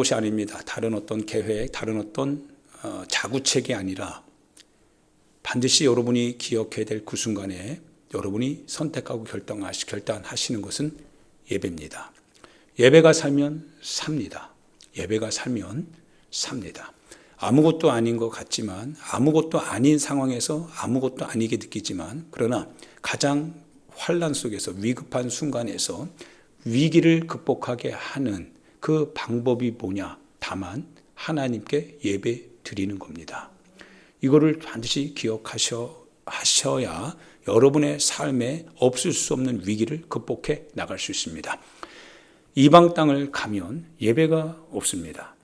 것이 아닙니다. 다른 어떤 계획, 다른 어떤 자구책이 아니라 반드시 여러분이 기억해야 될 그 순간에 여러분이 선택하고 결단하시는 것은 예배입니다. 예배가 살면 삽니다. 예배가 살면 삽니다. 아무것도 아닌 것 같지만, 아무것도 아닌 상황에서 아무것도 아니게 느끼지만, 그러나 가장 환난 속에서, 위급한 순간에서 위기를 극복하게 하는 그 방법이 뭐냐? 다만 하나님께 예배 드리는 겁니다. 이거를 반드시 기억하셔야 여러분의 삶에 없을 수 없는 위기를 극복해 나갈 수 있습니다. 이방 땅을 가면 예배가 없습니다.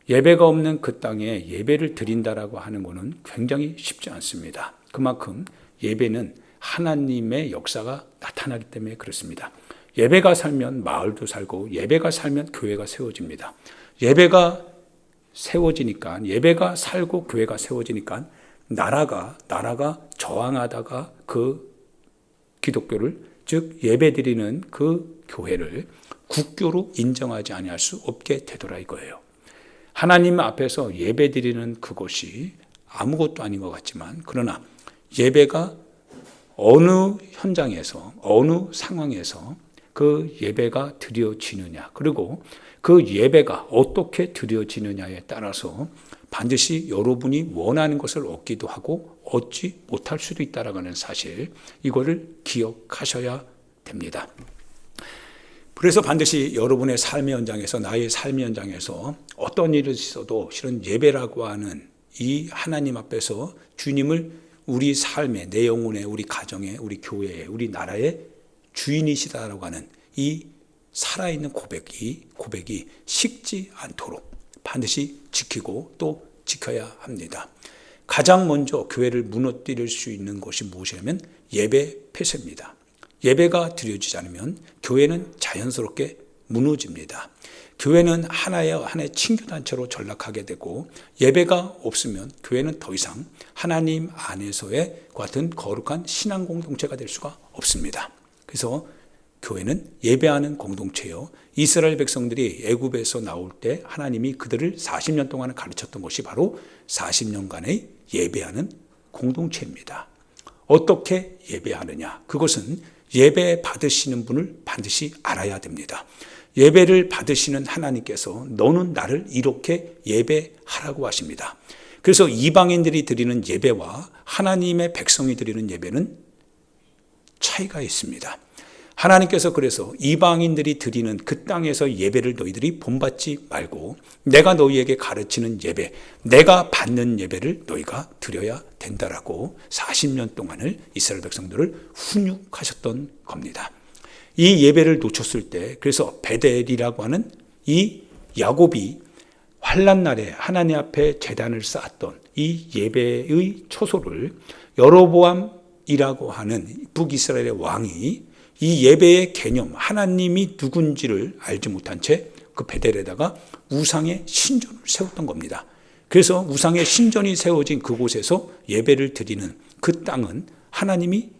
예배가 없는 그 땅에 예배를 드린다라고 하는 것은 굉장히 쉽지 않습니다. 그만큼 예배는 하나님의 역사가 나타나기 때문에 그렇습니다. 예배가 살면 마을도 살고, 예배가 살면 교회가 세워집니다. 예배가 세워지니까, 예배가 살고 교회가 세워지니까 나라가 저항하다가 그 기독교를, 즉 예배드리는 그 교회를 국교로 인정하지 아니할 수 없게 되더라 이거예요. 하나님 앞에서 예배드리는 그것이 아무것도 아닌 것 같지만, 그러나 예배가 어느 현장에서, 어느 상황에서 그 예배가 드려지느냐, 그리고 그 예배가 어떻게 드려지느냐에 따라서 반드시 여러분이 원하는 것을 얻기도 하고 얻지 못할 수도 있다라는 하는 사실, 이거를 기억하셔야 됩니다. 그래서 반드시 여러분의 삶의 현장에서, 나의 삶의 현장에서 어떤 일이 있어도 실은 예배라고 하는 이 하나님 앞에서 주님을 우리 삶의, 내 영혼의, 우리 가정의, 우리 교회의, 우리 나라의 주인이시다라고 하는 이 살아있는 고백이 식지 않도록 반드시 지키고 또 지켜야 합니다. 가장 먼저 교회를 무너뜨릴 수 있는 것이 무엇이냐면 예배 폐쇄입니다. 예배가 드려지지 않으면 교회는 자연스럽게 무너집니다. 교회는 하나의 친교단체로 전락하게 되고, 예배가 없으면 교회는 더 이상 하나님 안에서의 같은 거룩한 신앙 공동체가 될 수가 없습니다. 그래서 교회는 예배하는 공동체요. 이스라엘 백성들이 애굽에서 나올 때 하나님이 그들을 40년 동안 가르쳤던 것이 바로 40년간의 예배하는 공동체입니다. 어떻게 예배하느냐? 그것은 예배 받으시는 분을 반드시 알아야 됩니다. 예배를 받으시는 하나님께서 너는 나를 이렇게 예배하라고 하십니다. 그래서 이방인들이 드리는 예배와 하나님의 백성이 드리는 예배는 차이가 있습니다. 하나님께서 그래서 이방인들이 드리는 그 땅에서 예배를 너희들이 본받지 말고 내가 너희에게 가르치는 예배, 내가 받는 예배를 너희가 드려야 된다라고 40년 동안을 이스라엘 백성들을 훈육하셨던 겁니다. 이 예배를 놓쳤을 때, 그래서 베델이라고 하는 이 야곱이 환난 날에 하나님 앞에 제단을 쌓았던 이 예배의 초소를 여로보암이라고 하는 북이스라엘의 왕이 이 예배의 개념, 하나님이 누군지를 알지 못한 채 그 베델에다가 우상의 신전을 세웠던 겁니다. 그래서 우상의 신전이 세워진 그곳에서 예배를 드리는 그 땅은 하나님이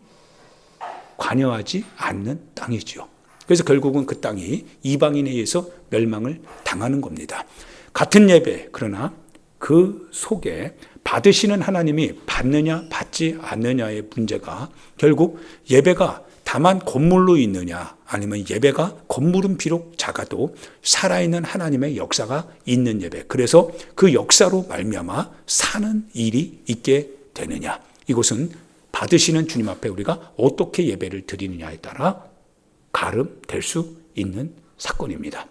관여하지 않는 땅이지요. 그래서 결국은 그 땅이 이방인에 의해서 멸망을 당하는 겁니다. 같은 예배, 그러나 그 속에 받으시는 하나님이 받느냐 받지 않느냐의 문제가, 결국 예배가 다만 건물로 있느냐, 아니면 예배가 건물은 비록 작아도 살아있는 하나님의 역사가 있는 예배, 그래서 그 역사로 말미암아 사는 일이 있게 되느냐, 이것은 받으시는 주님 앞에 우리가 어떻게 예배를 드리느냐에 따라 가름될 수 있는 사건입니다.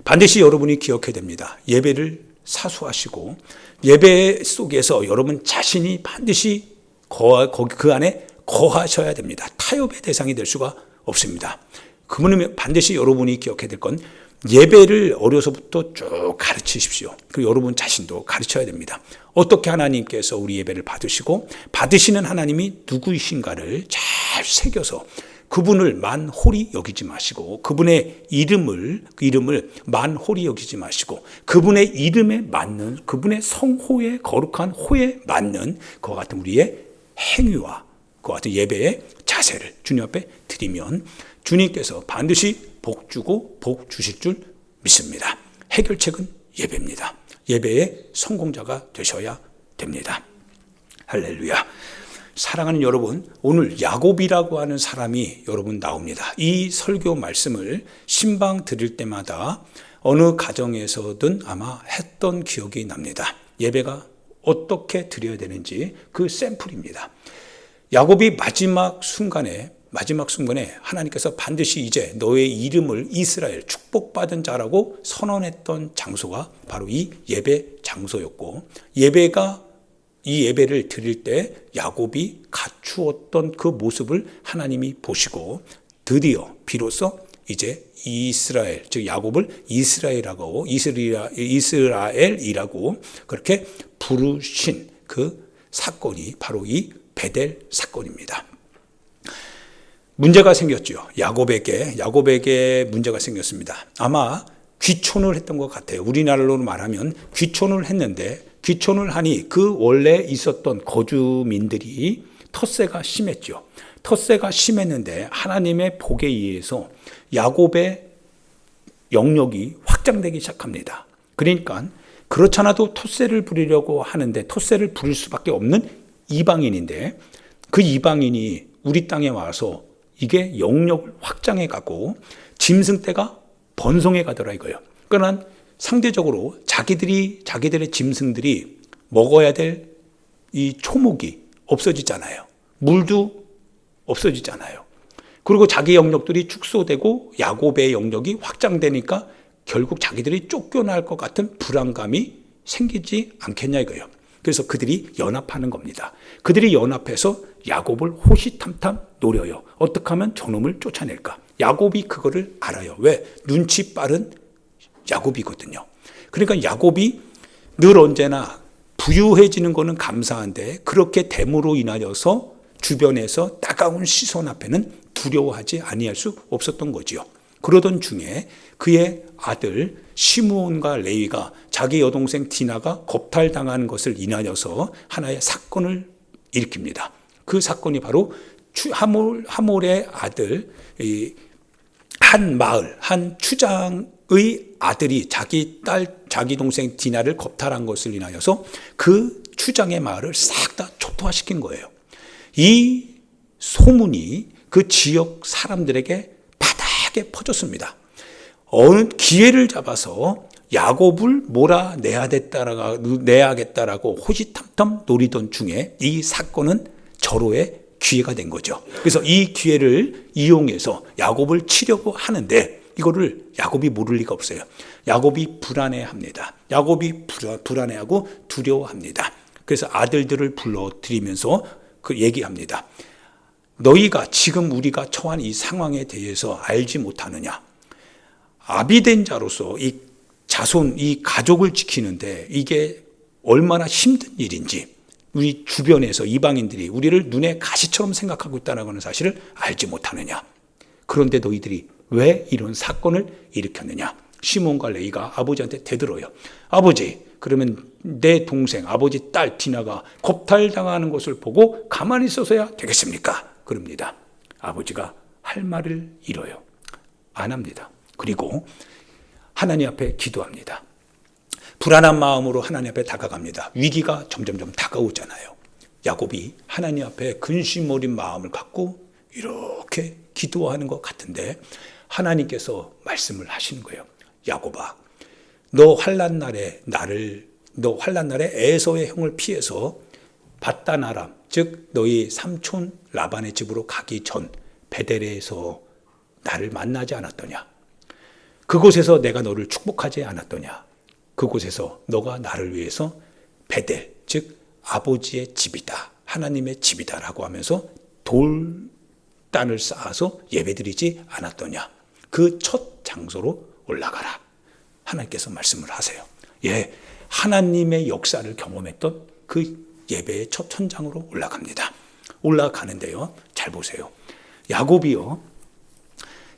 반드시 여러분이 기억해야 됩니다. 예배를 사수하시고 예배 속에서 여러분 자신이 반드시 그 안에 거하셔야 됩니다. 타협의 대상이 될 수가 없습니다. 그러면 반드시 여러분이 기억해야 될 건 예배를 어려서부터 쭉 가르치십시오. 그리고 여러분 자신도 가르쳐야 됩니다. 어떻게 하나님께서 우리 예배를 받으시고 받으시는 하나님이 누구이신가를 잘 새겨서 그분을 만홀히 여기지 마시고, 그분의 이름을 만홀히 여기지 마시고, 그분의 이름에 맞는, 그분의 성호의 거룩한 호에 맞는 그와 같은 우리의 행위와 그와 같은 예배의 자세를 주님 앞에 드리면 주님께서 반드시 복 주고 복 주실 줄 믿습니다. 해결책은 예배입니다. 예배의 성공자가 되셔야 됩니다. 할렐루야. 사랑하는 여러분, 오늘 야곱이라고 하는 사람이 여러분 나옵니다. 이 설교 말씀을 신방 드릴 때마다 어느 가정에서든 아마 했던 기억이 납니다. 예배가 어떻게 드려야 되는지 그 샘플입니다. 야곱이 마지막 순간에 하나님께서 반드시 이제 너의 이름을 이스라엘 축복받은 자라고 선언했던 장소가 바로 이 예배 장소였고, 이 예배를 드릴 때 야곱이 갖추었던 그 모습을 하나님이 보시고 드디어 비로소 이제 이스라엘, 즉 야곱을 이스라엘이라고 그렇게 부르신 그 사건이 바로 이 베델 사건입니다. 문제가 생겼죠. 야곱에게 문제가 생겼습니다. 아마 귀촌을 했던 것 같아요. 우리나라로 말하면 귀촌을 했는데, 귀촌을 하니 그 원래 있었던 거주민들이 텃세가 심했죠. 텃세가 심했는데 하나님의 복에 의해서 야곱의 영역이 확장되기 시작합니다. 그러니까 그렇잖아도 텃세를 부리려고 하는데 텃세를 부릴 수밖에 없는 이방인인데, 그 이방인이 우리 땅에 와서 이게 영역을 확장해 가고 짐승떼가 번성해 가더라 이거예요. 그러나 상대적으로 자기들의 짐승들이 먹어야 될 이 초목이 없어지잖아요. 물도 없어지잖아요. 그리고 자기 영역들이 축소되고 야곱의 영역이 확장되니까 결국 자기들이 쫓겨날 것 같은 불안감이 생기지 않겠냐 이거예요. 그래서 그들이 연합하는 겁니다. 그들이 연합해서 야곱을 호시탐탐 노려요. 어떻게 하면 저놈을 쫓아낼까? 야곱이 그거를 알아요. 왜? 눈치 빠른 야곱이거든요. 그러니까 야곱이 늘 언제나 부유해지는 거는 감사한데 그렇게 됨으로 인하여서 주변에서 따가운 시선 앞에는 두려워하지 아니할 수 없었던 거지요. 그러던 중에 그의 아들 시므온과 레위가 자기 여동생 디나가 겁탈당하는 것을 인하여서 하나의 사건을 일으킵니다. 그 사건이 바로 하몰의 아들 한 추장의 아들이 자기 동생 디나를 겁탈한 것을 인하여서 그 추장의 마을을 싹 다 초토화시킨 거예요. 이 소문이 그 지역 사람들에게 바닥에 퍼졌습니다. 어느 기회를 잡아서 야곱을 몰아내야겠다라고 호시탐탐 노리던 중에 이 사건은 절호의 기회가 된 거죠. 그래서 이 기회를 이용해서 야곱을 치려고 하는데 이거를 야곱이 모를 리가 없어요. 야곱이 불안해합니다. 야곱이 불안해하고 두려워합니다. 그래서 아들들을 불러들이면서 그 얘기합니다. 너희가 지금 우리가 처한 이 상황에 대해서 알지 못하느냐? 아비된 자로서 이 자손, 이 가족을 지키는데 이게 얼마나 힘든 일인지 우리 주변에서 이방인들이 우리를 눈에 가시처럼 생각하고 있다는 것은 사실을 알지 못하느냐? 그런데 너희들이 왜 이런 사건을 일으켰느냐? 시몬과 레위가 아버지한테 대들어요. 아버지, 그러면 내 동생, 아버지 딸 디나가 겁탈당하는 것을 보고 가만히 있어서야 되겠습니까? 그럽니다. 아버지가 할 말을 잃어요. 안 합니다. 그리고 하나님 앞에 기도합니다. 불안한 마음으로 하나님 앞에 다가갑니다. 위기가 점점점 다가오잖아요. 야곱이 하나님 앞에 근심 어린 마음을 갖고 이렇게 기도하는 것 같은데 하나님께서 말씀을 하시는 거예요. 야곱아, 너 환난 날에 에서의 형을 피해서 밧단 아람, 즉 너희 삼촌 라반의 집으로 가기 전 베델에서 나를 만나지 않았더냐? 그곳에서 내가 너를 축복하지 않았더냐? 그곳에서 너가 나를 위해서 베델, 즉 아버지의 집이다, 하나님의 집이다라고 하면서 돌단을 쌓아서 예배드리지 않았더냐? 그 첫 장소로 올라가라. 하나님께서 말씀을 하세요. 예, 하나님의 역사를 경험했던 그 예배의 첫 천장으로 올라갑니다. 올라가는데요, 잘 보세요. 야곱이요,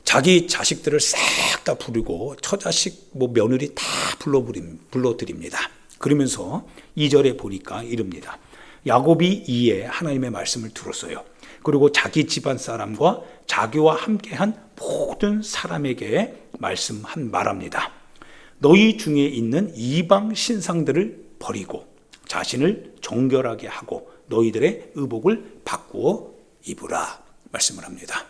자기 자식들을 싹 다 부르고 처자식, 며느리 다 불러드립니다. 그러면서 2절에 보니까 이릅니다. 야곱이 이에 하나님의 말씀을 들었어요. 그리고 자기 집안 사람과 자기와 함께한 모든 사람에게 말합니다. 너희 중에 있는 이방 신상들을 버리고 자신을 정결하게 하고 너희들의 의복을 바꾸어 입으라 말씀을 합니다.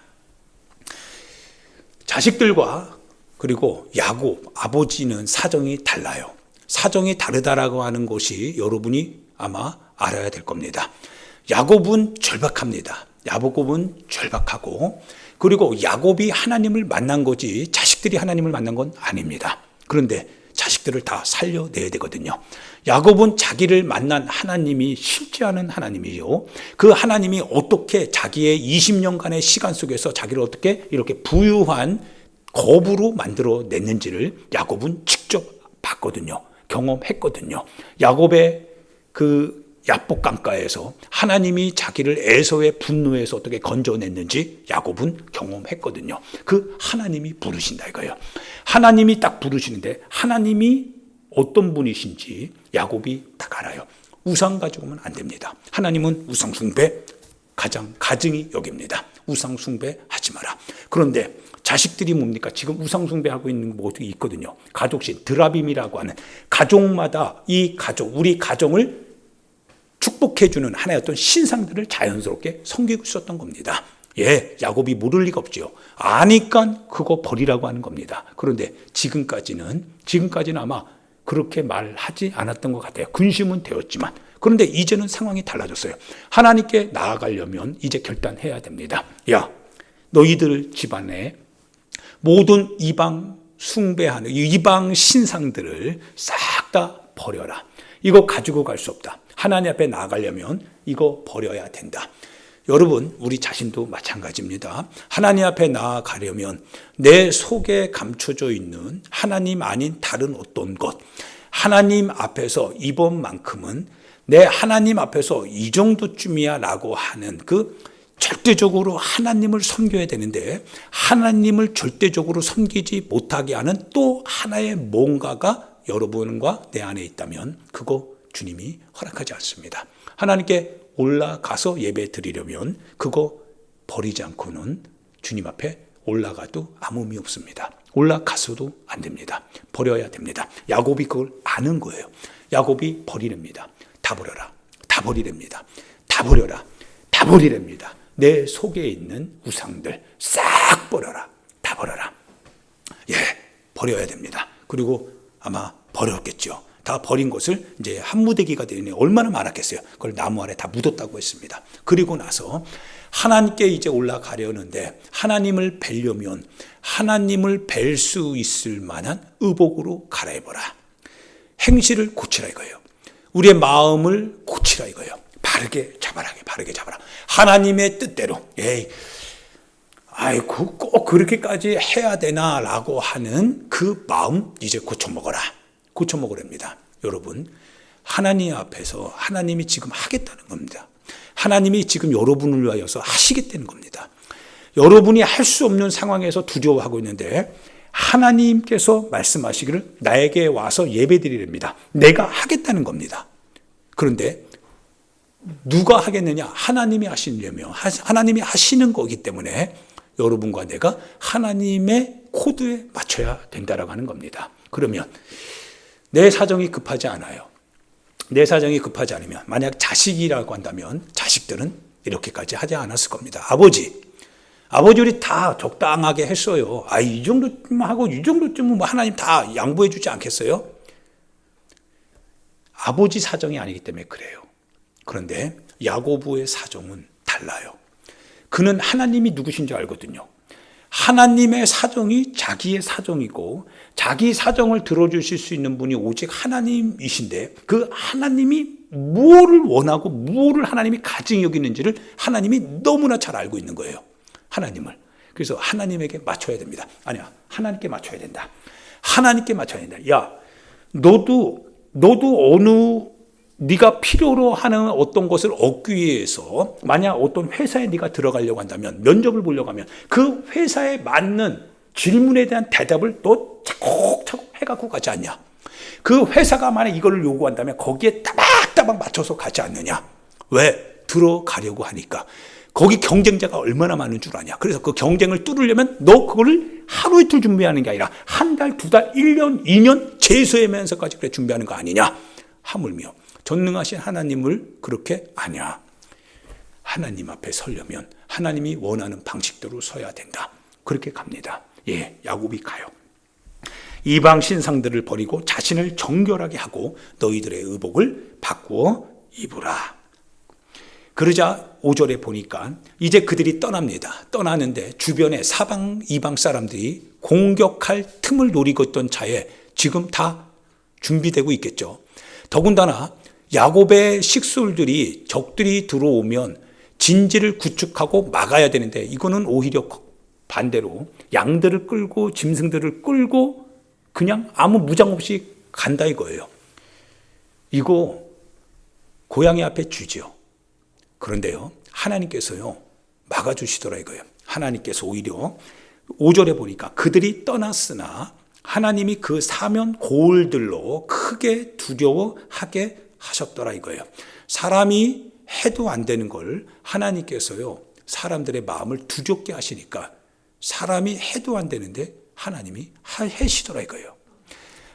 자식들과 그리고 야곱 아버지는 사정이 달라요. 사정이 다르다라고 하는 것이 여러분이 아마 알아야 될 겁니다. 야곱은 절박합니다. 야곱은 절박하고, 그리고 야곱이 하나님을 만난 거지 자식들이 하나님을 만난 건 아닙니다. 그런데 자식들을 다 살려내야 되거든요. 야곱은 자기를 만난 하나님이 쉽지 않은 하나님이요, 그 하나님이 어떻게 자기의 20년간의 시간 속에서 자기를 어떻게 이렇게 부유한 거부로 만들어냈는지를 야곱은 직접 봤거든요. 경험했거든요. 야곱의 그 야복 강가에서 하나님이 자기를 에서의 분노에서 어떻게 건져냈는지 야곱은 경험했거든요. 그 하나님이 부르신다 이거예요. 하나님이 딱 부르시는데 하나님이 어떤 분이신지 야곱이 딱 알아요. 우상 가지고는 안 됩니다. 하나님은 우상 숭배 가장 가증히 여깁니다. 우상 숭배하지 마라. 그런데 자식들이 뭡니까? 지금 우상 숭배하고 있는 모두 있거든요. 가족신 드라빔이라고 하는 가족마다 이 가족, 우리 가정을 축복해주는 하나의 어떤 신상들을 자연스럽게 섬기고 있었던 겁니다. 예, 야곱이 모를 리가 없죠. 아니까 그거 버리라고 하는 겁니다. 그런데 지금까지는 아마 그렇게 말하지 않았던 것 같아요. 근심은 되었지만. 그런데 이제는 상황이 달라졌어요. 하나님께 나아가려면 이제 결단해야 됩니다. 야, 너희들 집안에 모든 이방 숭배하는 이방 신상들을 싹 다 버려라. 이거 가지고 갈 수 없다. 하나님 앞에 나아가려면 이거 버려야 된다. 여러분, 우리 자신도 마찬가지입니다. 하나님 앞에 나아가려면 내 속에 감춰져 있는 하나님 아닌 다른 어떤 것, 하나님 앞에서 이번만큼은 내 하나님 앞에서 이 정도쯤이야 라고 하는 그 절대적으로 하나님을 섬겨야 되는데 하나님을 절대적으로 섬기지 못하게 하는 또 하나의 뭔가가 여러분과 내 안에 있다면 그거 주님이 허락하지 않습니다. 하나님께 올라가서 예배 드리려면 그거 버리지 않고는 주님 앞에 올라가도 아무 의미 없습니다. 올라가서도 안 됩니다. 버려야 됩니다. 야곱이 그걸 아는 거예요. 야곱이 버리랍니다. 다 버려라. 다 버리랍니다. 다 버려라. 다 버리랍니다. 내 속에 있는 우상들 싹 버려라. 다 버려라. 예, 버려야 됩니다. 그리고 아마 버렸겠죠. 다 버린 것을 이제 한 무대기가 되니 얼마나 많았겠어요. 그걸 나무 아래 다 묻었다고 했습니다. 그리고 나서 하나님께 이제 올라가려는데 하나님을 뵈려면 하나님을 뵐 수 있을 만한 의복으로 갈아입어라. 행실을 고치라 이거예요. 우리의 마음을 고치라 이거예요. 바르게 잡아라. 바르게 잡아라. 하나님의 뜻대로. 아이고 꼭 그렇게까지 해야 되나라고 하는 그 마음 이제 고쳐먹어라. 고쳐먹으랍니다. 여러분, 하나님 앞에서 하나님이 지금 하겠다는 겁니다. 하나님이 지금 여러분을 위하여서 하시겠다는 겁니다. 여러분이 할 수 없는 상황에서 두려워하고 있는데 하나님께서 말씀하시기를 나에게 와서 예배드리랍니다. 내가 하겠다는 겁니다. 그런데 누가 하겠느냐? 하나님이 하시려면 하나님이 하시는 거기 때문에 여러분과 내가 하나님의 코드에 맞춰야 된다라고 하는 겁니다. 그러면 내 사정이 급하지 않아요. 내 사정이 급하지 않으면 만약 자식이라고 한다면 자식들은 이렇게까지 하지 않았을 겁니다. 아버지 우리 다 적당하게 했어요. 이 정도쯤 하고 이 정도쯤은 뭐 하나님 다 양보해 주지 않겠어요? 아버지 사정이 아니기 때문에 그래요. 그런데 야고보의 사정은 달라요. 그는 하나님이 누구신지 알거든요. 하나님의 사정이 자기의 사정이고 자기 사정을 들어주실 수 있는 분이 오직 하나님이신데 그 하나님이 무엇을 원하고 무엇을 하나님이 가증히 여기는지를 하나님이 너무나 잘 알고 있는 거예요. 하나님을. 그래서 하나님에게 맞춰야 됩니다. 아니야, 하나님께 맞춰야 된다. 하나님께 맞춰야 된다. 야, 너도 네가 필요로 하는 어떤 것을 얻기 위해서 만약 어떤 회사에 네가 들어가려고 한다면 면접을 보려고 하면 그 회사에 맞는 질문에 대한 대답을 너 차곡차곡 해갖고 가지 않냐. 그 회사가 만약 이걸 요구한다면 거기에 따박따박 맞춰서 가지 않느냐. 왜? 들어가려고 하니까. 거기 경쟁자가 얼마나 많은 줄 아냐. 그래서 그 경쟁을 뚫으려면 너 그거를 하루 이틀 준비하는 게 아니라 한 달, 두 달, 1년, 2년 재수하면서까지 그래 준비하는 거 아니냐. 하물며 전능하신 하나님을 그렇게 아냐. 하나님 앞에 서려면 하나님이 원하는 방식대로 서야 된다. 그렇게 갑니다. 예, 야곱이 가요. 이방 신상들을 버리고 자신을 정결하게 하고 너희들의 의복을 바꾸어 입으라. 그러자 5절에 보니까 이제 그들이 떠납니다. 떠나는데 주변에 사방 이방 사람들이 공격할 틈을 노리고 있던 차에 지금 다 준비되고 있겠죠. 더군다나 야곱의 식솔들이 적들이 들어오면 진지를 구축하고 막아야 되는데 이거는 오히려 반대로 양들을 끌고 짐승들을 끌고 그냥 아무 무장 없이 간다 이거예요. 이거 고양이 앞에 쥐죠. 그런데요, 하나님께서요 막아주시더라 이거예요. 하나님께서 오히려 5절에 보니까 그들이 떠났으나 하나님이 그 사면 고울들로 크게 두려워하게 하셨더라 이거예요. 사람이 해도 안 되는 걸 하나님께서요 사람들의 마음을 두렵게 하시니까 사람이 해도 안 되는데 하나님이 하시더라 이거예요.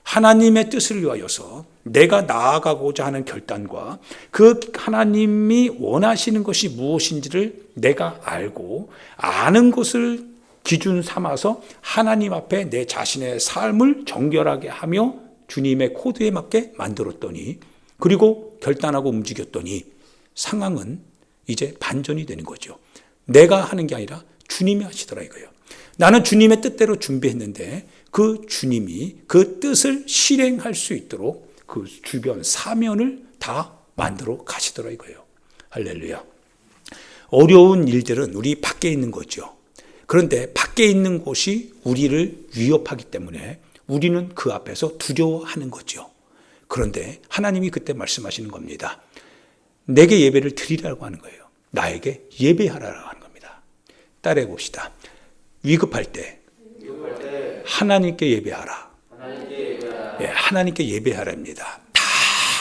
하나님의 뜻을 위하여서 내가 나아가고자 하는 결단과 그 하나님이 원하시는 것이 무엇인지를 내가 알고 아는 것을 기준 삼아서 하나님 앞에 내 자신의 삶을 정결하게 하며 주님의 코드에 맞게 만들었더니 그리고 결단하고 움직였더니 상황은 이제 반전이 되는 거죠. 내가 하는 게 아니라 주님이 하시더라 이거예요. 나는 주님의 뜻대로 준비했는데 그 주님이 그 뜻을 실행할 수 있도록 그 주변 사면을 다 만들어 가시더라 이거예요. 할렐루야. 어려운 일들은 우리 밖에 있는 거죠. 그런데 밖에 있는 곳이 우리를 위협하기 때문에 우리는 그 앞에서 두려워하는 거죠. 그런데 하나님이 그때 말씀하시는 겁니다. 내게 예배를 드리라고 하는 거예요. 나에게 예배하라고 하는 겁니다. 따라해 봅시다. 위급할 때 하나님께 예배하라. 예, 하나님께 예배하랍니다. 다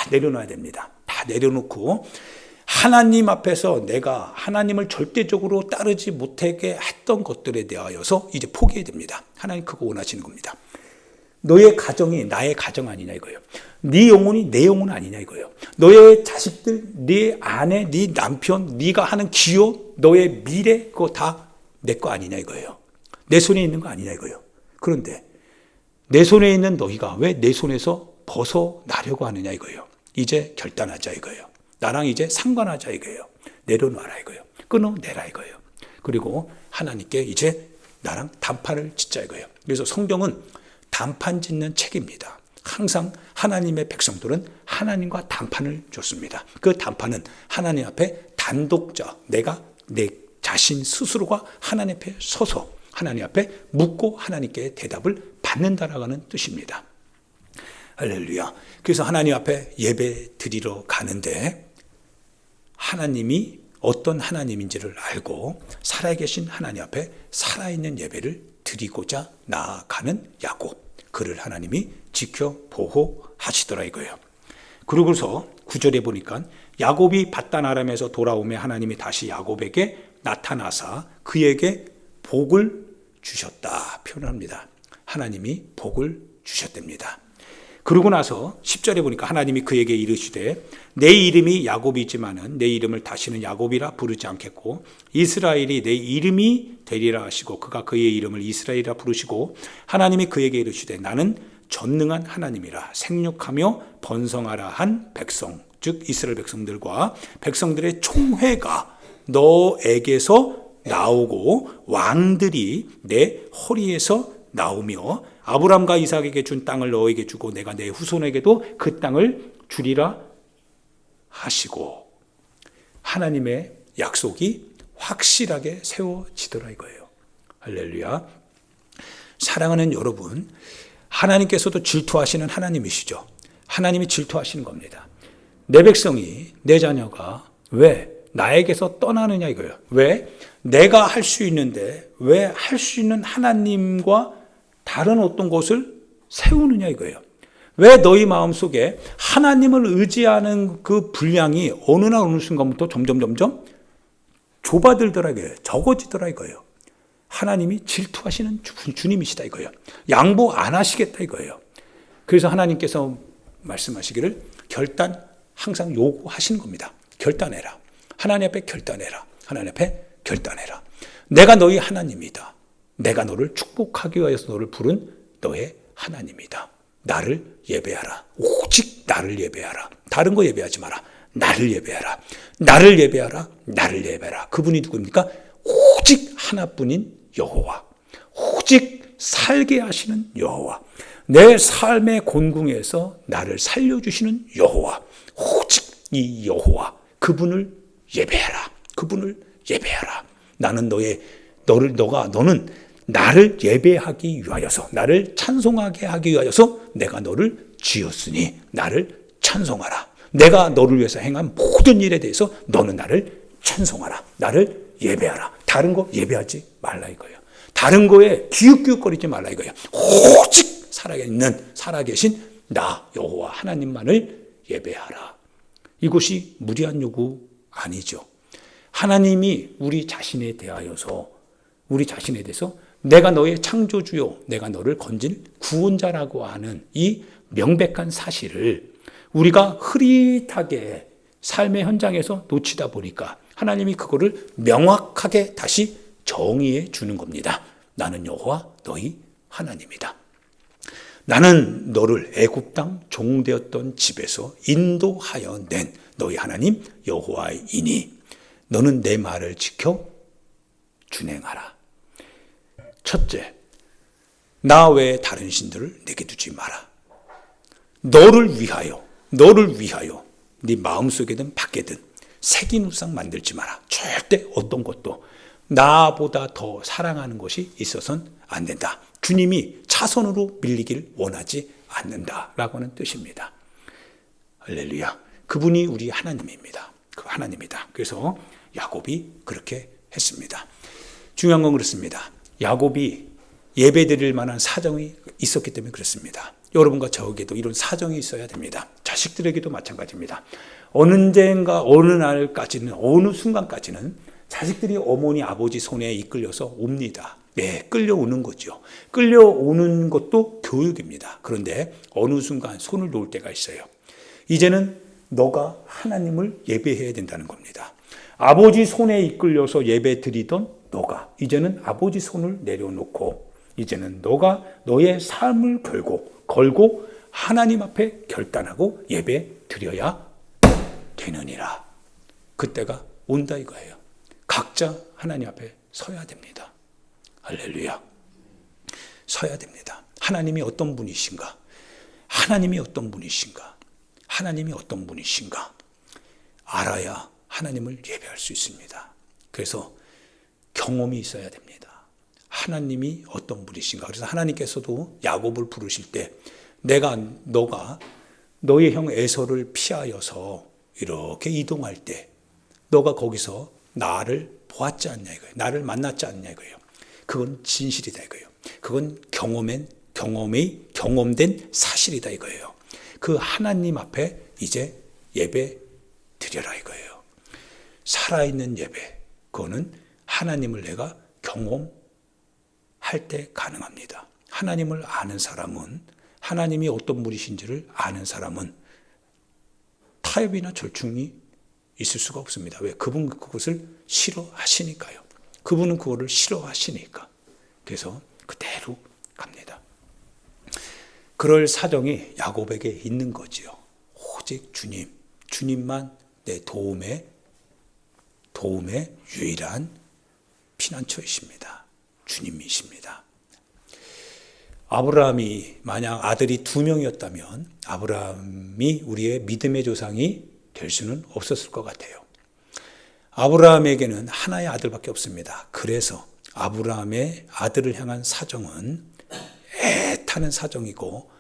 내려놔야 됩니다. 다 내려놓고 하나님 앞에서 내가 하나님을 절대적으로 따르지 못하게 했던 것들에 대하여서 이제 포기해야 됩니다. 하나님 그거 원하시는 겁니다. 너의 가정이 나의 가정 아니냐 이거예요. 네 영혼이 내 영혼 아니냐 이거예요. 너의 자식들, 네 아내, 네 남편, 네가 하는 기업, 너의 미래 그거 다 내 거 아니냐 이거예요. 내 손에 있는 거 아니냐 이거예요. 그런데 내 손에 있는 너희가 왜 내 손에서 벗어나려고 하느냐 이거예요. 이제 결단하자 이거예요. 나랑 이제 상관하자 이거예요. 내려놔라 이거예요. 끊어내라 이거예요. 그리고 하나님께 이제 나랑 단판을 짓자 이거예요. 그래서 성경은 단판 짓는 책입니다. 항상 하나님의 백성들은 하나님과 단판을 줬습니다. 그 단판은 하나님 앞에 단독자, 내가 내 자신 스스로가 하나님 앞에 서서 하나님 앞에 묻고 하나님께 대답을 받는다라는 뜻입니다. 할렐루야. 그래서 하나님 앞에 예배 드리러 가는데 하나님이 어떤 하나님인지를 알고 살아계신 하나님 앞에 살아있는 예배를 드리고자 나아가는 야곱. 그를 하나님이 지켜 보호하시더라 이거예요. 그러고서 9절에 보니까 야곱이 밧단 아람에서 돌아오며 하나님이 다시 야곱에게 나타나사 그에게 복을 주셨다 표현합니다. 하나님이 복을 주셨답니다. 그러고 나서 10절에 보니까 하나님이 그에게 이르시되 내 이름이 야곱이지만은 내 이름을 다시는 야곱이라 부르지 않겠고 이스라엘이 내 이름이 되리라 하시고 그가 그의 이름을 이스라엘이라 부르시고 하나님이 그에게 이르시되 나는 전능한 하나님이라 생육하며 번성하라 한 백성 즉 이스라엘 백성들과 백성들의 총회가 너에게서 나오고 왕들이 내 허리에서 나오며 아브람과 이삭에게 준 땅을 너에게 주고 내가 내 후손에게도 그 땅을 주리라 하시고 하나님의 약속이 확실하게 세워지더라 이거예요. 할렐루야. 사랑하는 여러분, 하나님께서도 질투하시는 하나님이시죠. 하나님이 질투하시는 겁니다. 내 백성이, 내 자녀가 왜 나에게서 떠나느냐 이거예요. 왜? 내가 할 수 있는데 왜 할 수 있는 하나님과 다른 어떤 것을 세우느냐 이거예요. 왜 너희 마음속에 하나님을 의지하는 그 분량이 어느 날 어느 순간부터 점점 좁아들더라 이거예요. 적어지더라 이거예요. 하나님이 질투하시는 주님이시다 이거예요. 양보 안 하시겠다 이거예요. 그래서 하나님께서 말씀하시기를 결단 항상 요구하시는 겁니다. 결단해라. 하나님 앞에 결단해라. 하나님 앞에 결단해라. 내가 너희 하나님이다. 내가 너를 축복하기 위해서 너를 부른 너의 하나님이다. 나를 예배하라. 오직 나를 예배하라. 다른 거 예배하지 마라. 나를 예배하라. 나를 예배하라. 나를 예배하라. 그분이 누구입니까? 오직 하나뿐인 여호와. 오직 살게 하시는 여호와. 내 삶의 곤궁에서 나를 살려주시는 여호와. 오직 이 여호와. 그분을 예배하라. 그분을 예배하라. 나는 너는 나를 예배하기 위하여서, 나를 찬송하게 하기 위하여서 내가 너를 지었으니 나를 찬송하라. 내가 너를 위해서 행한 모든 일에 대해서 너는 나를 찬송하라. 나를 예배하라. 다른 거 예배하지 말라 이거예요. 다른 거에 기웃기웃거리지 말라 이거예요. 오직 살아계신 나 여호와 하나님만을 예배하라. 이것이 무리한 요구 아니죠. 하나님이 우리 자신에 대해서 내가 너의 창조주요, 내가 너를 건진 구원자라고 하는 이 명백한 사실을 우리가 흐릿하게 삶의 현장에서 놓치다 보니까 하나님이 그거를 명확하게 다시 정의해 주는 겁니다. 나는 여호와 너희 하나님이다. 나는 너를 애굽 땅 종되었던 집에서 인도하여 낸 너희 하나님 여호와이니 너는 내 말을 지켜 준행하라. 첫째, 나 외에 다른 신들을 내게 두지 마라. 너를 위하여 네 마음속에든 밖에든 새긴 우상 만들지 마라. 절대 어떤 것도 나보다 더 사랑하는 것이 있어서는 안 된다. 주님이 차선으로 밀리길 원하지 않는다라고 하는 뜻입니다. 할렐루야. 그분이 우리 하나님입니다. 그 하나님이다. 그래서 야곱이 그렇게 했습니다. 중요한 건 그렇습니다. 야곱이 예배드릴 만한 사정이 있었기 때문에 그렇습니다. 여러분과 저에게도 이런 사정이 있어야 됩니다. 자식들에게도 마찬가지입니다. 언젠가 어느 날까지는, 어느 순간까지는 자식들이 어머니 아버지 손에 이끌려서 옵니다. 네, 끌려오는 거죠. 끌려오는 것도 교육입니다. 그런데 어느 순간 손을 놓을 때가 있어요. 이제는 너가 하나님을 예배해야 된다는 겁니다. 아버지 손에 이끌려서 예배 드리던 너가 이제는 아버지 손을 내려놓고 이제는 너가 너의 삶을 걸고 하나님 앞에 결단하고 예배 드려야 되느니라. 그때가 온다 이거예요. 각자 하나님 앞에 서야 됩니다. 할렐루야. 서야 됩니다. 하나님이 어떤 분이신가? 하나님이 어떤 분이신가? 하나님이 어떤 분이신가? 알아야 하나님을 예배할 수 있습니다. 그래서 경험이 있어야 됩니다. 하나님이 어떤 분이신가? 그래서 하나님께서도 야곱을 부르실 때 너가 너의 형 에서를 피하여서 이렇게 이동할 때 너가 거기서 나를 보았지 않냐 이거예요. 나를 만났지 않냐 이거예요. 그건 진실이다 이거예요. 그건 경험된 사실이다 이거예요. 그 하나님 앞에 이제 예배 드려라 이거예요. 살아있는 예배, 그거는 하나님을 내가 경험할 때 가능합니다. 하나님을 아는 사람은, 하나님이 어떤 분이신지를 아는 사람은 타협이나 절충이 있을 수가 없습니다. 왜? 그분 그것을 싫어하시니까요. 그분은 그거를 싫어하시니까. 그래서 그대로 갑니다. 그럴 사정이 야곱에게 있는 거지요. 오직 주님만 내 도움의 유일한 피난처이십니다. 주님이십니다. 아브라함이 만약 아들이 2명이었다면 아브라함이 우리의 믿음의 조상이 될 수는 없었을 것 같아요. 아브라함에게는 하나의 아들밖에 없습니다. 그래서 아브라함의 아들을 향한 사정은 애타는 사정이고,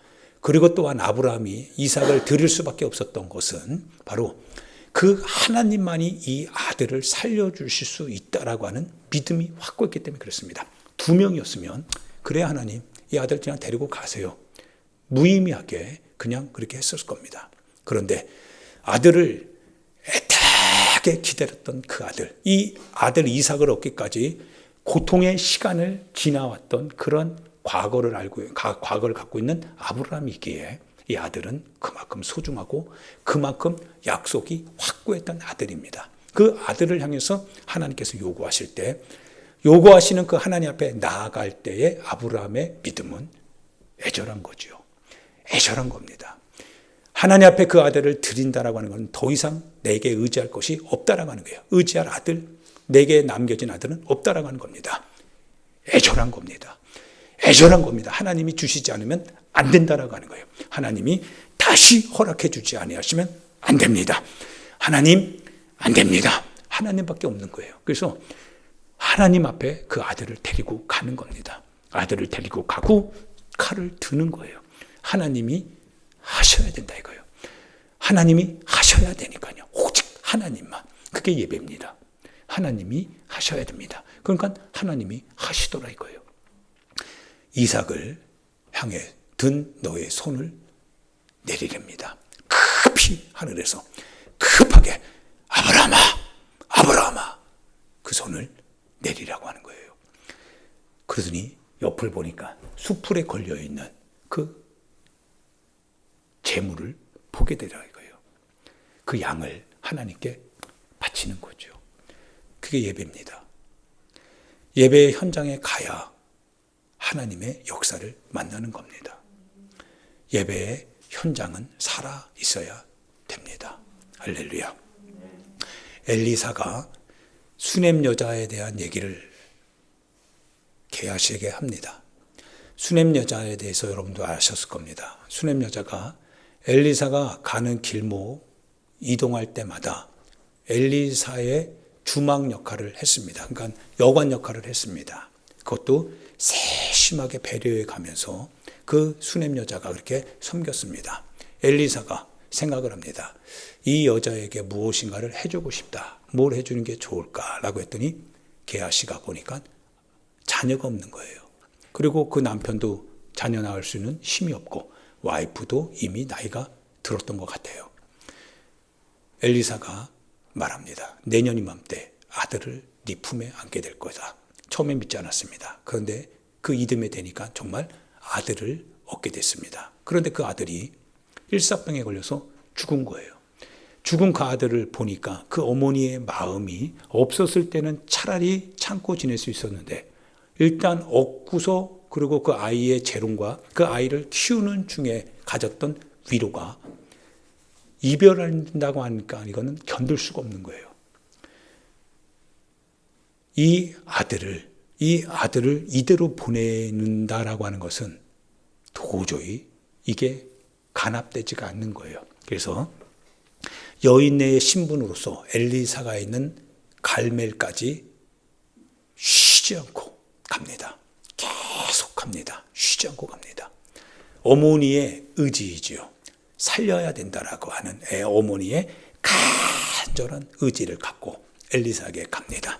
그리고 또한 아브라함이 이삭을 드릴 수밖에 없었던 것은 바로 그 하나님만이 이 아들을 살려주실 수 있다라고 하는 믿음이 확고했기 때문에 그렇습니다. 2명이었으면 그래 하나님 이 아들 그냥 데리고 가세요. 무의미하게 그냥 그렇게 했었을 겁니다. 그런데 아들을 오래하게 기다렸던 그 아들, 이 아들 이삭을 얻기까지 고통의 시간을 지나왔던 그런 과거를 갖고 있는 아브라함이기에 이 아들은 그만큼 소중하고 그만큼 약속이 확고했던 아들입니다. 그 아들을 향해서 하나님께서 요구하시는 그 하나님 앞에 나아갈 때의 아브라함의 믿음은 애절한 거죠. 애절한 겁니다. 하나님 앞에 그 아들을 드린다라고 하는 것은 더 이상 내게 의지할 것이 없다라고 하는 거예요. 의지할 아들, 내게 남겨진 아들은 없다라고 하는 겁니다. 애절한 겁니다. 애절한 겁니다. 하나님이 주시지 않으면 안 된다라고 하는 거예요. 하나님이 다시 허락해 주지 아니하시면 안 됩니다. 하나님 안 됩니다. 하나님밖에 없는 거예요. 그래서 하나님 앞에 그 아들을 데리고 가는 겁니다. 아들을 데리고 가고 칼을 드는 거예요. 하나님이 하셔야 된다 이거예요. 하나님이 하셔야 되니까요. 오직 하나님만. 그게 예배입니다. 하나님이 하셔야 됩니다. 그러니까 하나님이 하시더라 이거예요. 이삭을 향해 든 너의 손을 내리렵니다. 급히 하늘에서 급하게 아브라함아, 아브라함아 그 손을 내리라고 하는 거예요. 그러더니 옆을 보니까 수풀에 걸려있는 그 재물을 보게 되라 이거예요. 그 양을 하나님께 바치는 거죠. 그게 예배입니다. 예배의 현장에 가야 하나님의 역사를 만나는 겁니다. 예배의 현장은 살아 있어야 됩니다. 할렐루야. 엘리사가 수넴 여자에 대한 얘기를 게하시에게 합니다. 수넴 여자에 대해서 여러분도 아셨을 겁니다. 수넴 여자가 엘리사가 가는 길목 이동할 때마다 엘리사의 주막 역할을 했습니다. 그러니까 여관 역할을 했습니다. 그것도 세심하게 배려해 가면서 그 수넴 여자가 그렇게 섬겼습니다. 엘리사가 생각을 합니다. 이 여자에게 무엇인가를 해주고 싶다. 뭘 해주는 게 좋을까라고 했더니 게하시가 보니까 자녀가 없는 거예요. 그리고 그 남편도 자녀 낳을 수 있는 힘이 없고 와이프도 이미 나이가 들었던 것 같아요. 엘리사가 말합니다. 내년 이맘때 아들을 네 품에 안게 될 거다. 처음엔 믿지 않았습니다. 그런데 그 이듬해 되니까 정말 아들을 얻게 됐습니다. 그런데 그 아들이 일사병에 걸려서 죽은 거예요. 죽은 그 아들을 보니까 그 어머니의 마음이 없었을 때는 차라리 참고 지낼 수 있었는데 일단 얻고서 그리고 그 아이의 재롱과 그 아이를 키우는 중에 가졌던 위로가 이별한다고 하니까 이거는 견딜 수가 없는 거예요. 이 아들을 이대로 보내는다라고 하는 것은 도저히 이게 간합되지가 않는 거예요. 그래서 여인의 신분으로서 엘리사가 있는 갈멜까지 쉬지 않고 갑니다. 계속 갑니다. 쉬지 않고 갑니다. 어머니의 의지이지요. 살려야 된다라고 하는 어머니의 간절한 의지를 갖고 엘리사에게 갑니다.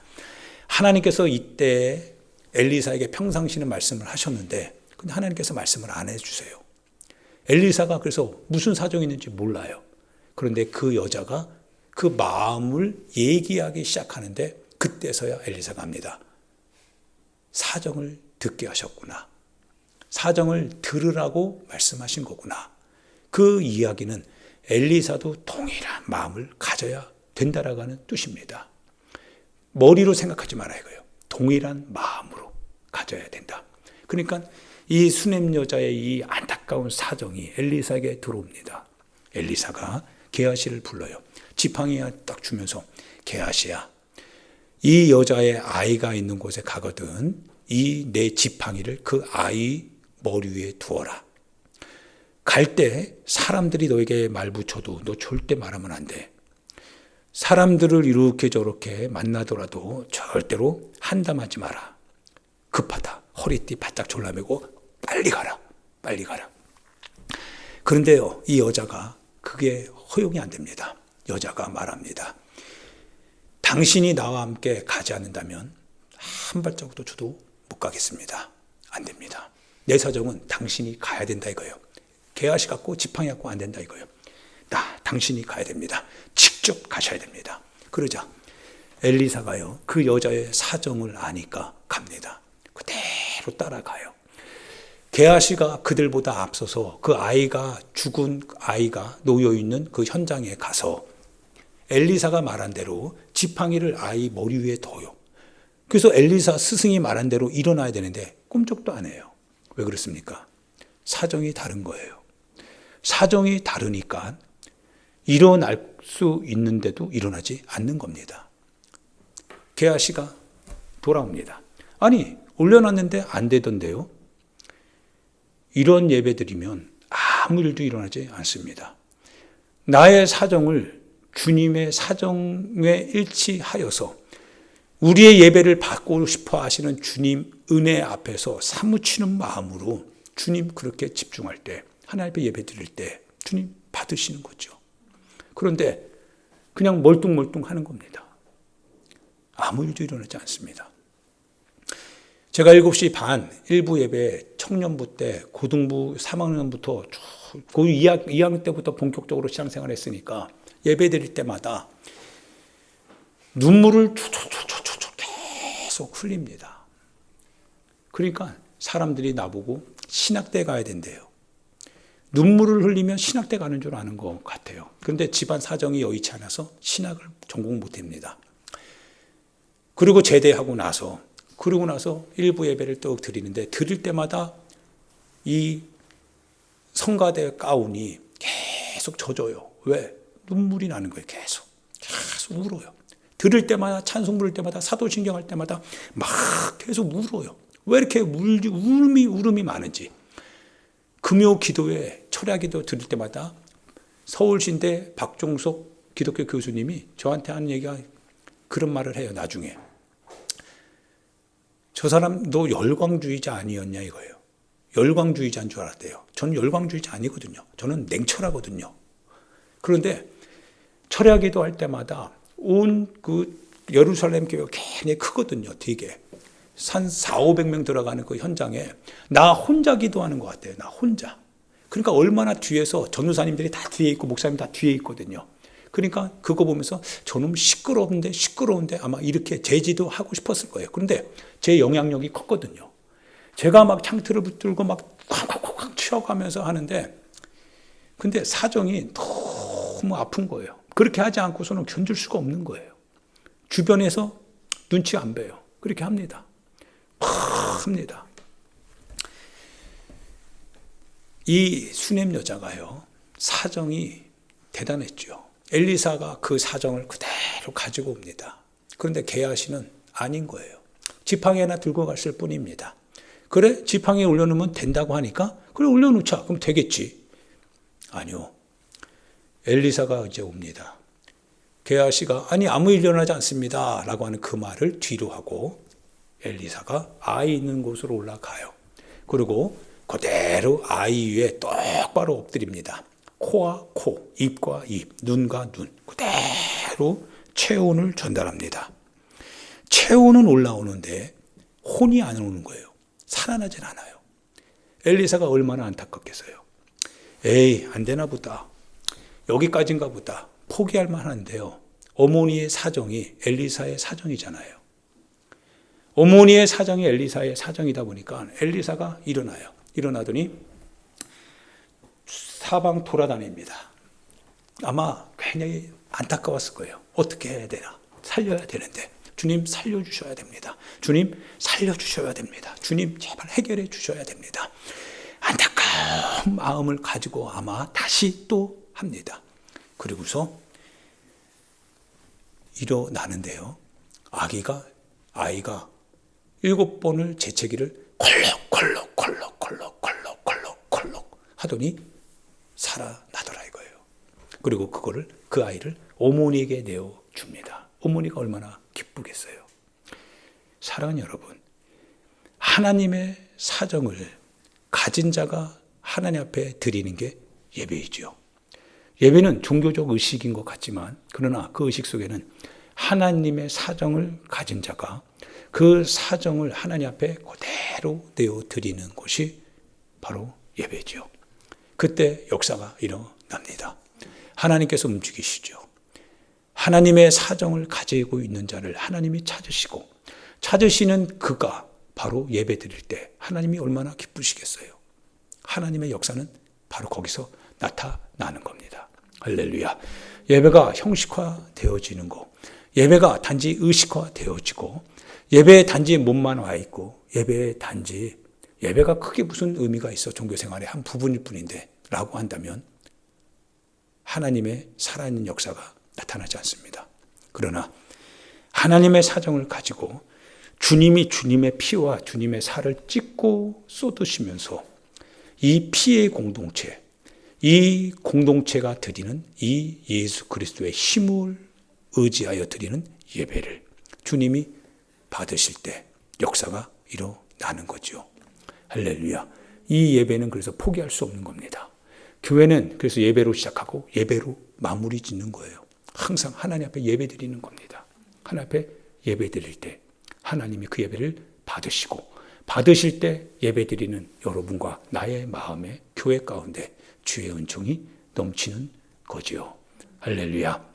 하나님께서 이때 엘리사에게 평상시는 말씀을 하셨는데 근데 하나님께서 말씀을 안 해주세요. 엘리사가 그래서 무슨 사정이 있는지 몰라요. 그런데 그 여자가 그 마음을 얘기하기 시작하는데 그때서야 엘리사가 합니다. 사정을 듣게 하셨구나. 사정을 들으라고 말씀하신 거구나. 그 이야기는 엘리사도 동일한 마음을 가져야 된다라고 하는 뜻입니다. 머리로 생각하지 말아야 해요. 동일한 마음으로 가져야 된다. 그러니까 이 수넴 여자의 이 안타까운 사정이 엘리사에게 들어옵니다. 엘리사가 게하시를 불러요. 지팡이 딱 주면서 게하시야, 이 여자의 아이가 있는 곳에 가거든 이 내 지팡이를 그 아이 머리 위에 두어라. 갈 때 사람들이 너에게 말 붙여도 너 절대 말하면 안 돼. 사람들을 이렇게 저렇게 만나더라도 절대로 한담하지 마라. 급하다. 허리띠 바짝 졸라매고 빨리 가라. 빨리 가라. 그런데요, 이 여자가 그게 허용이 안 됩니다. 여자가 말합니다. 당신이 나와 함께 가지 않는다면 한 발자국도 저도 못 가겠습니다. 안 됩니다. 내 사정은 당신이 가야 된다 이거예요. 게하시 갖고 지팡이 갖고 안 된다 이거예요. 당신이 가야 됩니다. 직접 가셔야 됩니다. 그러자 엘리사가요, 그 여자의 사정을 아니까 갑니다. 그대로 따라가요. 게하시가 그들보다 앞서서 그 아이가, 죽은 아이가 놓여있는 그 현장에 가서 엘리사가 말한 대로 지팡이를 아이 머리 위에 둬요. 그래서 엘리사 스승이 말한 대로 일어나야 되는데 꿈쩍도 안 해요. 왜 그렇습니까? 사정이 다른 거예요. 사정이 다르니까 일어날 수 있는데도 일어나지 않는 겁니다. 게하시가 돌아옵니다. 아니, 올려놨는데 안 되던데요? 이런 예배드리면 아무 일도 일어나지 않습니다. 나의 사정을 주님의 사정에 일치하여서 우리의 예배를 받고 싶어 하시는 주님 은혜 앞에서 사무치는 마음으로 주님 그렇게 집중할 때, 하나님 앞에 예배 드릴 때 주님 받으시는 거죠. 그런데 그냥 멀뚱멀뚱 하는 겁니다. 아무 일도 일어나지 않습니다. 제가 7시 반 일부 예배 청년부 때 고등부 3학년부터 고 2학년 때부터 본격적으로 신앙생활을 했으니까 예배 드릴 때마다 눈물을 계속 흘립니다. 그러니까 사람들이 나보고 신학대 가야 된대요. 눈물을 흘리면 신학대 가는 줄 아는 것 같아요. 그런데 집안 사정이 여의치 않아서 신학을 전공 못합니다. 그리고 제대하고 나서 일부 예배를 또 드리는데 드릴 때마다 이 성가대 가운이 계속 젖어요. 왜? 눈물이 나는 거예요. 계속 울어요. 들을 때마다 찬송 부를 때마다 사도신경 할 때마다 막 계속 울어요. 왜 이렇게 울음이 많은지. 금요 기도회 철야 기도 들을 때마다 서울신대 박종석 기독교 교수님이 저한테 하는 얘기가 그런 말을 해요. 나중에 저 사람 너 열광주의자 아니었냐 이거예요. 열광주의자인 줄 알았대요. 저는 열광주의자 아니거든요. 저는 냉철하거든요. 그런데 철야 기도할 때마다 온 그 예루살렘 교회가 굉장히 크거든요. 되게 한 400-500명 들어가는 그 현장에 나 혼자 기도하는 것 같아요. 나 혼자. 그러니까 얼마나 뒤에서 전도사님들이 다 뒤에 있고 목사님 다 뒤에 있거든요. 그러니까 그거 보면서 저놈 시끄러운데 아마 이렇게 제지도 하고 싶었을 거예요. 그런데 제 영향력이 컸거든요. 제가 막 창틀을 붙들고 막 콱콱콱 치어가면서 하는데 근데 사정이 너무 아픈 거예요. 그렇게 하지 않고서는 견딜 수가 없는 거예요. 주변에서 눈치 안 봐요. 그렇게 합니다. 합니다. 이 수넴 여자가요, 사정이 대단했죠. 엘리사가 그 사정을 그대로 가지고 옵니다. 그런데 게하시는 아닌 거예요. 지팡이 하나 들고 갔을 뿐입니다. 그래? 지팡이에 올려놓으면 된다고 하니까 그래 올려놓자. 그럼 되겠지. 아니요. 엘리사가 이제 옵니다. 게하시가 아니 아무 일 일어나지 않습니다 라고 하는 그 말을 뒤로 하고 엘리사가 아이 있는 곳으로 올라가요. 그리고 그대로 아이 위에 똑바로 엎드립니다. 코와 코, 입과 입, 눈과 눈 그대로 체온을 전달합니다. 체온은 올라오는데 혼이 안 오는 거예요. 살아나질 않아요. 엘리사가 얼마나 안타깝겠어요. 에이 안 되나 보다. 여기까지인가 보다. 포기할 만한데요. 어머니의 사정이 엘리사의 사정이잖아요. 어머니의 사정이 엘리사의 사정이다 보니까 엘리사가 일어나요. 일어나더니 사방 돌아다닙니다. 아마 굉장히 안타까웠을 거예요. 어떻게 해야 되나? 살려야 되는데 주님 살려주셔야 됩니다. 주님 살려주셔야 됩니다. 주님 제발 해결해 주셔야 됩니다. 안타까운 마음을 가지고 아마 다시 또 합니다. 그리고서 일어나는데요. 아이가 7번을 재채기를 콜록콜록 하더니 살아나더라 이거예요. 그리고 그거를 그 아이를 어머니에게 내어줍니다. 어머니가 얼마나 기쁘겠어요. 사랑하는 여러분, 하나님의 사정을 가진 자가 하나님 앞에 드리는 게 예배이죠. 예배는 종교적 의식인 것 같지만 그러나 그 의식 속에는 하나님의 사정을 가진 자가 그 사정을 하나님 앞에 그대로 내어드리는 것이 바로 예배죠. 그때 역사가 일어납니다. 하나님께서 움직이시죠. 하나님의 사정을 가지고 있는 자를 하나님이 찾으시고 찾으시는 그가 바로 예배 드릴 때 하나님이 얼마나 기쁘시겠어요. 하나님의 역사는 바로 거기서 나타나는 겁니다. 할렐루야. 예배가 형식화되어지는 거, 예배가 단지 의식화되어지고, 예배에 단지 몸만 와 있고, 예배가 크게 무슨 의미가 있어 종교생활의 한 부분일 뿐인데 라고 한다면 하나님의 살아있는 역사가 나타나지 않습니다. 그러나 하나님의 사정을 가지고 주님이 주님의 피와 주님의 살을 찢고 쏟으시면서 이 피의 공동체, 이 공동체가 드리는 이 예수 그리스도의 힘을 의지하여 드리는 예배를 주님이 받으실 때 역사가 일어나는 거죠. 할렐루야. 이 예배는 그래서 포기할 수 없는 겁니다. 교회는 그래서 예배로 시작하고 예배로 마무리 짓는 거예요. 항상 하나님 앞에 예배 드리는 겁니다. 하나님 앞에 예배 드릴 때 하나님이 그 예배를 받으시고 받으실 때 예배 드리는 여러분과 나의 마음에 교회 가운데 주의 은총이 넘치는 거지요. 할렐루야.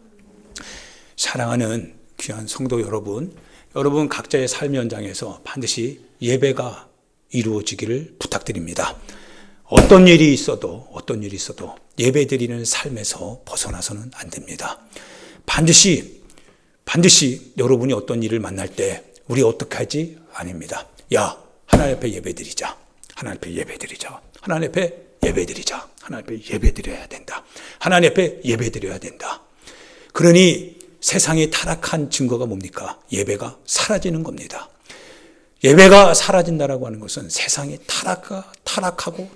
사랑하는 귀한 성도 여러분, 여러분 각자의 삶의 현장에서 반드시 예배가 이루어지기를 부탁드립니다. 어떤 일이 있어도 예배 드리는 삶에서 벗어나서는 안 됩니다. 반드시 여러분이 어떤 일을 만날 때 우리 어떻게 하지? 아닙니다. 야, 하나님 앞에 예배 드리자. 하나님 앞에 예배 드리자. 하나님 앞에 예배 드리자. 하나님 앞에 예배 드려야 된다. 하나님 앞에 예배 드려야 된다. 그러니 세상이 타락한 증거가 뭡니까? 예배가 사라지는 겁니다. 예배가 사라진다라고 하는 것은 세상이 타락하고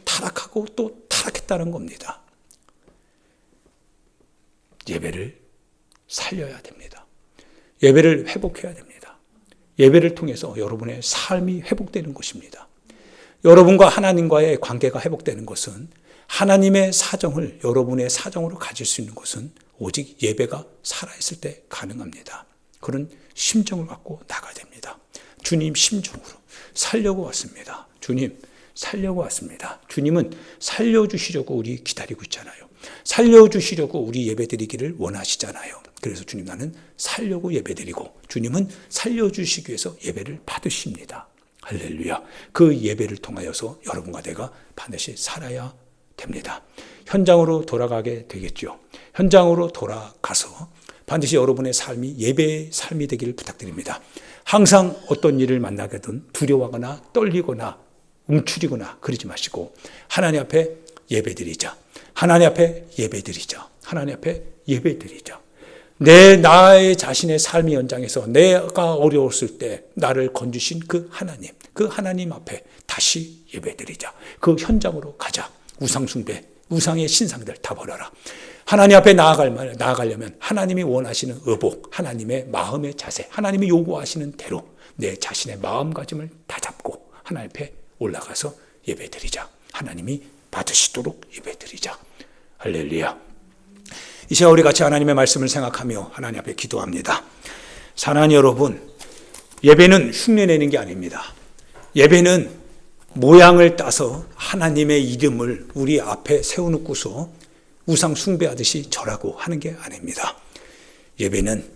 또 타락했다는 겁니다. 예배를 살려야 됩니다. 예배를 회복해야 됩니다. 예배를 통해서 여러분의 삶이 회복되는 것입니다. 여러분과 하나님과의 관계가 회복되는 것은 하나님의 사정을 여러분의 사정으로 가질 수 있는 것은 오직 예배가 살아있을 때 가능합니다. 그런 심정을 갖고 나가야 됩니다. 주님 심정으로 살려고 왔습니다. 주님 살려고 왔습니다. 주님은 살려주시려고 우리 기다리고 있잖아요. 살려주시려고 우리 예배드리기를 원하시잖아요. 그래서 주님 나는 살려고 예배드리고 주님은 살려주시기 위해서 예배를 받으십니다. 할렐루야. 그 예배를 통하여서 여러분과 내가 반드시 살아야 됩니다. 현장으로 돌아가게 되겠죠. 현장으로 돌아가서 반드시 여러분의 삶이 예배의 삶이 되기를 부탁드립니다. 항상 어떤 일을 만나게든 두려워하거나 떨리거나 움츠리거나 그러지 마시고 하나님 앞에 예배드리자. 하나님 앞에 예배드리자. 하나님 앞에 예배드리자. 나의 자신의 삶의 현장에서 내가 어려웠을 때 나를 건주신 그 하나님 앞에 다시 예배드리자. 그 현장으로 가자. 우상숭배, 우상의 신상들 다 버려라. 하나님 앞에 나아가려면 하나님이 원하시는 의복, 하나님의 마음의 자세, 하나님이 요구하시는 대로 내 자신의 마음가짐을 다 잡고 하나님 앞에 올라가서 예배드리자. 하나님이 받으시도록 예배드리자. 할렐루야. 이 시간 우리 같이 하나님의 말씀을 생각하며 하나님 앞에 기도합니다. 사랑하는 여러분, 예배는 흉내내는 게 아닙니다. 예배는 모양을 따서 하나님의 이름을 우리 앞에 세워놓고서 우상 숭배하듯이 절하고 하는 게 아닙니다. 예배는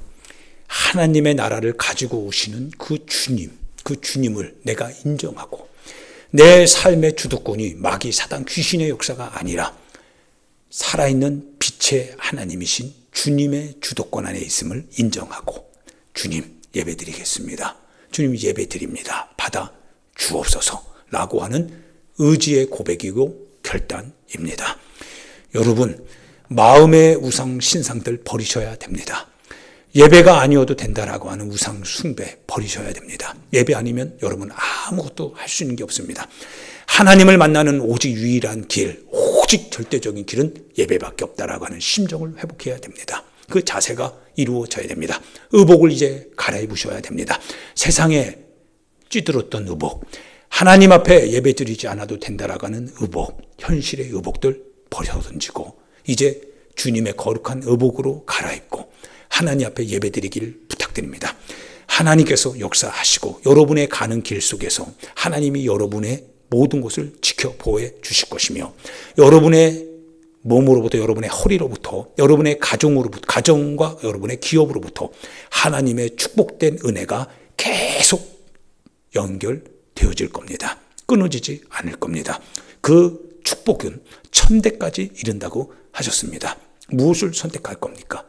하나님의 나라를 가지고 오시는 그 주님을 내가 인정하고 내 삶의 주도권이 마귀 사단 귀신의 역사가 아니라 살아있는 빛의 하나님이신 주님의 주도권 안에 있음을 인정하고 주님 예배드리겠습니다. 주님 예배드립니다. 받아 주옵소서 라고 하는 의지의 고백이고 결단입니다. 여러분 마음의 우상 신상들 버리셔야 됩니다. 예배가 아니어도 된다라고 하는 우상 숭배 버리셔야 됩니다. 예배 아니면 여러분 아무것도 할 수 있는 게 없습니다. 하나님을 만나는 오직 유일한 길, 오직 절대적인 길은 예배밖에 없다라고 하는 심정을 회복해야 됩니다. 그 자세가 이루어져야 됩니다. 의복을 이제 갈아입으셔야 됩니다. 세상에 찌들었던 의복, 하나님 앞에 예배드리지 않아도 된다라고 하는 의복, 현실의 의복들 버려던지고 이제 주님의 거룩한 의복으로 갈아입고 하나님 앞에 예배드리기를 부탁드립니다. 하나님께서 역사하시고 여러분의 가는 길 속에서 하나님이 여러분의 모든 것을 지켜 보호해 주실 것이며 여러분의 몸으로부터, 여러분의 허리로부터, 여러분의 가정과 여러분의 기업으로부터 하나님의 축복된 은혜가 계속 연결되어질 겁니다. 끊어지지 않을 겁니다. 그 축복은 천대까지 이른다고 하셨습니다. 무엇을 선택할 겁니까?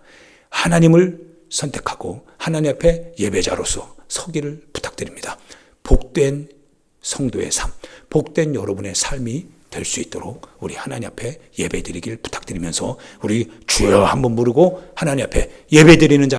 하나님을 선택하고 하나님 앞에 예배자로서 서기를 부탁드립니다. 복된 성도의 삶, 복된 여러분의 삶이 될 수 있도록 우리 하나님 앞에 예배드리길 부탁드리면서 우리 주여 한번 부르고 하나님 앞에 예배드리는 자